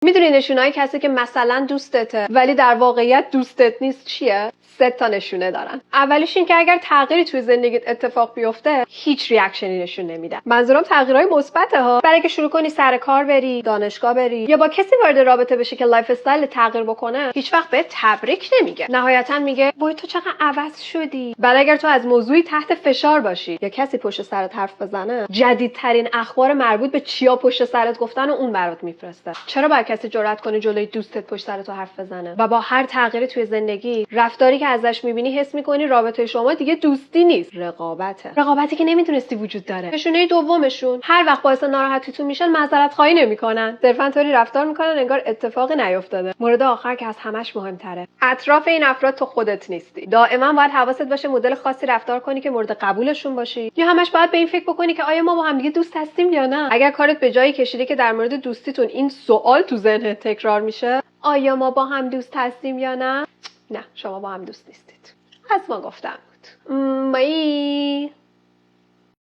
میدونی نشونای کسی که مثلا دوستته ولی در واقعیت دوستت نیست چیه؟ 3 تا نشونه دارن. اولیش این که اگر تغییری توی زندگیت اتفاق بیفته هیچ ریاکشنی نشون نمیده. منظورم تغییرهای مثبته ها. برای اینکه شروع کنی سر کار بری، دانشگاه بری یا با کسی وارد رابطه بشی که لایف استایل تغییر بکنه، هیچ وقت بهت تبریک نمیگه. نهایتا میگه وای تو چقدر عوض شدی. بعد اگر تو از موضوعی تحت فشار باشی یا کسی پشت سرت حرف بزنه، جدیدترین اخبار مربوط به چیا پشت سرت گفتن و اون برات میفرسته. چرا باید کسی جرأت کنه جلوی دوستت پشت سرت حرف بزنه؟ و با هر تغییری توی زندگی، رفتاری که ازش میبینی حس میکنی رابطه شما دیگه دوستی نیست، رقابتی که نمیدونستی وجود داره. نشونه دومشون، هر وقت باعث ناراحتیتون میشن معذرت خواهی نمیکنن، صرفا طوری رفتار میکنن انگار اتفاقی نیافتاده. مورد آخر که از همش مهمتره، اطراف این افراد تو خودت نیستی. دائما باید حواست باشه مدل خاصی رفتار کنی که مورد قبولشون باشی، یا همش باید به این فکر بکنی که آیا ما با هم دیگه دوست هستیم یا نه. اگر کارت به جایی کشیده که در مورد دوستیتون این سوال تو ذهنت تکرار میشه، آیا ما با هم دوست هستیم یا نه؟ نه، شما با هم دوست نیستید. از ما گفتم بود. بای.